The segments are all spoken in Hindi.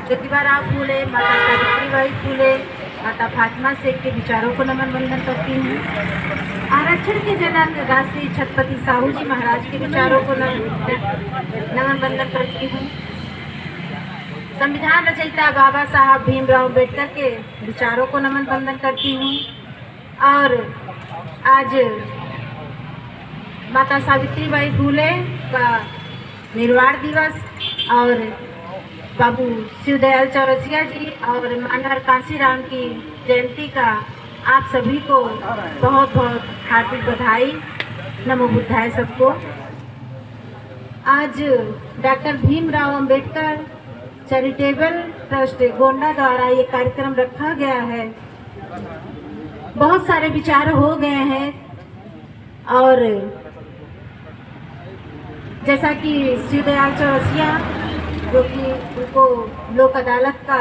ज्योतिबा फूले, माता सावित्रीबाई फूले, माता फातिमा शेख के विचारों को नमन वंदन करती हूँ। आरक्षण के जनक राष्ट्रीय छत्रपति साहू जी महाराज के विचारों को नमन वंदन करती हूँ। संविधान रचयिता बाबा साहब भीमराव अम्बेडकर के विचारों को नमन वंदन करती हूँ। और आज माता सावित्रीबाई फूले का निर्वाण दिवस और बाबू शिवदयाल चौरसिया जी और मानवर कांशीराम की जयंती का आप सभी को बहुत बहुत हार्दिक बधाई। नमो बुद्धाय सबको। आज doctor Bhimrao Ambedkar charitable trust Gonda द्वारा ये कार्यक्रम रखा गया है। बहुत सारे विचार हो गए हैं और जैसा कि शिवदयाल चौरसिया जो कि उनको लोक अदालत का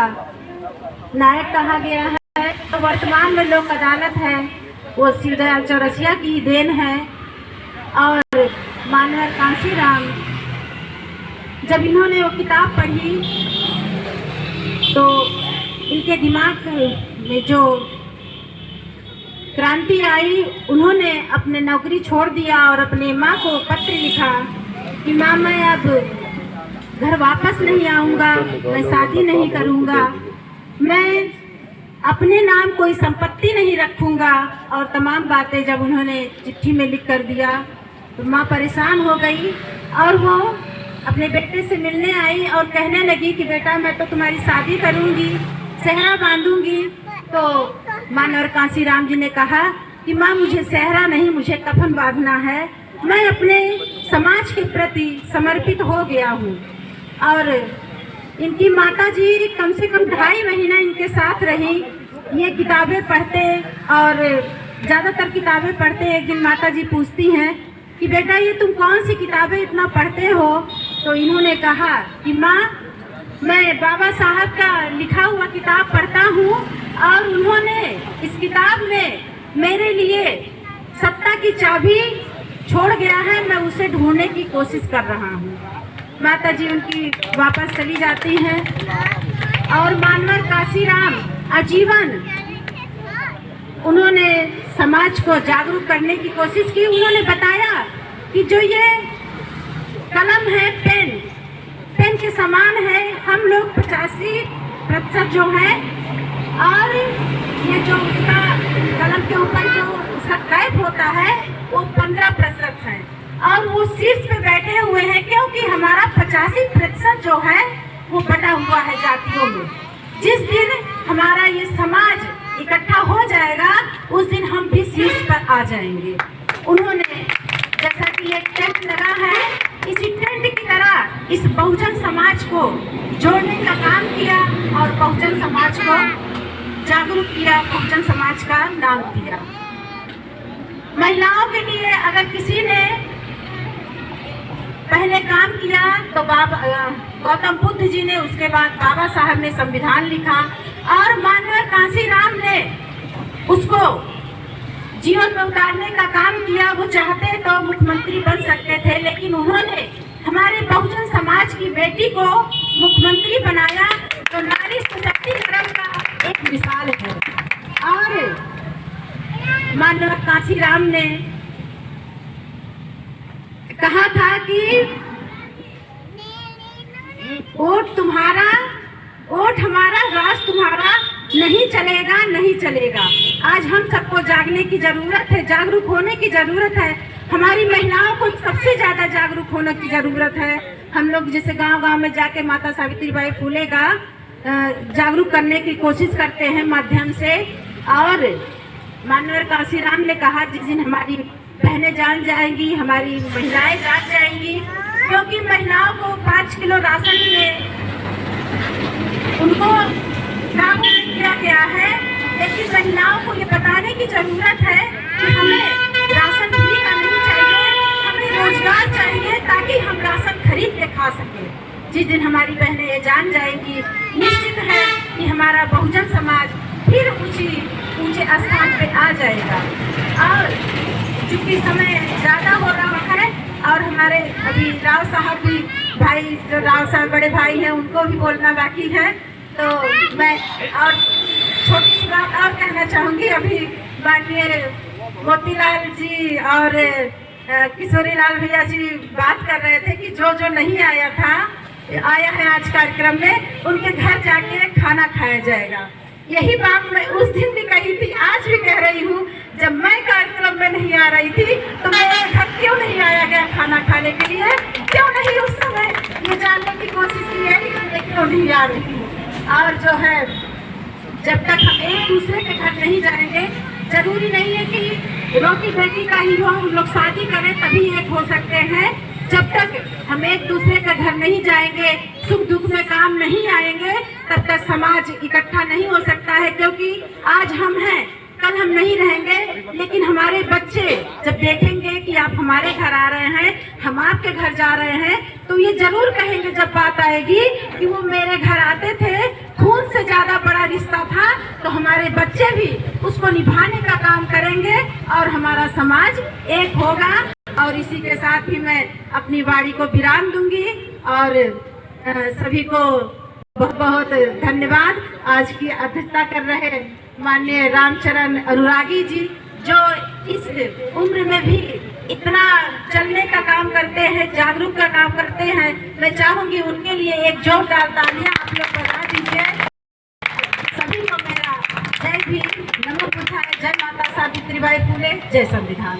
नायक कहा गया है, तो वर्तमान में लोक अदालत है वो शिवदयाल चौरसिया की देन है। और मानवर कांशीराम जब इन्होंने वो किताब पढ़ी तो इनके दिमाग में जो क्रांति आई, उन्होंने अपने नौकरी छोड़ दिया और अपने माँ को पत्र लिखा कि माँ मैं अब घर वापस नहीं आऊँगा, मैं शादी नहीं करूँगा, मैं अपने नाम कोई संपत्ति नहीं रखूँगा। और तमाम बातें जब उन्होंने चिट्ठी में लिख कर दिया तो माँ परेशान हो गई और वो अपने बेटे से मिलने आई और कहने लगी कि बेटा मैं तो तुम्हारी शादी करूँगी, सेहरा बांधूंगी। तो मानवर कांशीराम जी ने कहा कि माँ मुझे सेहरा नहीं, मुझे कफन बांधना है, मैं अपने समाज के प्रति समर्पित हो गया हूँ। और इनकी माता जी कम से कम 2.5 महीना इनके साथ रही, ये किताबें पढ़ते और ज़्यादातर किताबें पढ़ते। एक दिन माता जी पूछती हैं कि बेटा ये तुम कौन सी किताबें इतना पढ़ते हो? तो इन्होंने कहा कि माँ मैं बाबा साहब का लिखा हुआ किताब पढ़ता हूँ और उन्होंने इस किताब में मेरे लिए सत्ता की चाबी छोड़ गया है, मैं उसे ढूंढने की कोशिश कर रहा हूँ। माता जी उनकी वापस चली जाती हैं और मानवर कांशीराम आजीवन उन्होंने समाज को जागरूक करने की कोशिश की। उन्होंने बताया कि जो ये कलम है पेन के समान है, हम लोग 85% जो है और ये जो उसका कलम के ऊपर जो उसका कैप होता है वो 15% है और वो शीर्ष पे बैठे हुए हैं, क्योंकि हमारा 85% जो है वो बटा हुआ है जातियों में। जिस दिन हमारा ये समाज इकट्ठा हो जाएगा उस दिन हम भी शीर्ष पर आ जाएंगे। उन्होंने जैसा कि एक टेंट लगा है, इसी टेंट की तरह इस बहुजन समाज को जोड़ने का काम किया और बहुजन समाज को जागरूक किया, बहुजन समाज का नाम दिया। महिलाओं के लिए अगर किसी ने पहले काम किया तो गौतम बुद्ध जी ने, उसके बाद बाबा साहब ने संविधान लिखा और मानवर कांशीराम ने उसको जीवन में उतारने का काम किया। वो चाहते तो मुख्यमंत्री बन सकते थे, लेकिन उन्होंने हमारे बहुजन समाज की बेटी को मुख्यमंत्री बनाया, तो नारी सशक्तिकरण का एक मिसाल है। और मानवर कांशीराम ने कहा था कि वोट तुम्हारा, वोट हमारा, राज तुम्हारा, नहीं चलेगा नहीं चलेगा। आज हम सबको जागने की जरूरत है, जागरूक होने की जरूरत है। हमारी महिलाओं को सबसे ज्यादा जागरूक होने की जरूरत है। हम लोग जैसे गांव-गांव में जाके माता सावित्रीबाई फूले का जागरूक करने की कोशिश करते हैं माध्यम से। और मानवर कांशीराम ने कहा जिस दिन हमारी बहनें जान जाएंगी, हमारी महिलाएं जान जाएंगी, क्योंकि महिलाओं को 5 किलो राशन में उनको लागू किया गया है, लेकिन महिलाओं को ये बताने की जरूरत है कि हमें राशन फ्री का नहीं चाहिए, हमें रोजगार चाहिए ताकि हम राशन खरीद के खा सकें। जिस दिन हमारी बहनें ये जान जाएंगी, निश्चित है कि हमारा बहुजन समाज फिर ऊंचे स्थान पे आ जाएगा। और चूंकि समय ज़्यादा हो रहा है और हमारे अभी राव साहब भी, भाई जो राव साहब बड़े भाई हैं, उनको भी बोलना बाकी है, तो मैं और छोटी सी बात और कहना चाहूँगी। अभी माननीय मोतीलाल जी और किशोरीलाल भैया जी बात कर रहे थे कि जो जो नहीं आया है आज कार्यक्रम में, उनके घर जाके खाना खाया जाएगा। यही बात मैं उस दिन भी कही थी, आज भी कह रही हूँ। जब मैं कार्यक्रम में नहीं आ रही थी तो मेरे घर क्यों नहीं आया गया खाना खाने के लिए? क्यों नहीं उस समय ये जानने की कोशिश की है कि मैं क्यों नहीं आ रही थी? और जो है, जब तक हम एक दूसरे के घर नहीं जाएंगे, जरूरी नहीं है कि रोटी बेटी का ही हो, हम लोग शादी करें तभी एक हो सकते हैं। जब तक हम एक दूसरे के घर नहीं जाएंगे, सुख दुख में काम नहीं आएंगे, तब तक समाज इकट्ठा नहीं हो सकता है। क्योंकि आज हम हैं, कल हम नहीं रहेंगे, लेकिन हमारे बच्चे जब देखेंगे कि आप हमारे घर आ रहे हैं, हम आपके घर जा रहे हैं, तो ये जरूर कहेंगे जब बात आएगी कि वो मेरे घर आते थे, खून से ज्यादा बड़ा रिश्ता था। तो हमारे बच्चे भी उसको निभाने का काम करेंगे और हमारा समाज एक होगा। और इसी के साथ ही मैं अपनी वाणी को विराम दूंगी और सभी को बहुत बहुत धन्यवाद। आज की अध्यक्षता कर रहे माननीय रामचरण अनुरागी जी, जो इस उम्र में भी इतना चलने का काम करते हैं, जागरूक का काम करते हैं। मैं चाहूंगी उनके लिए एक जोरदार तालियां आप लोग बजा दीजिए। सभी को मेरा जय भीम, नमो बुद्धाय, जय माता सावित्रीबाई फुले, जय संविधान।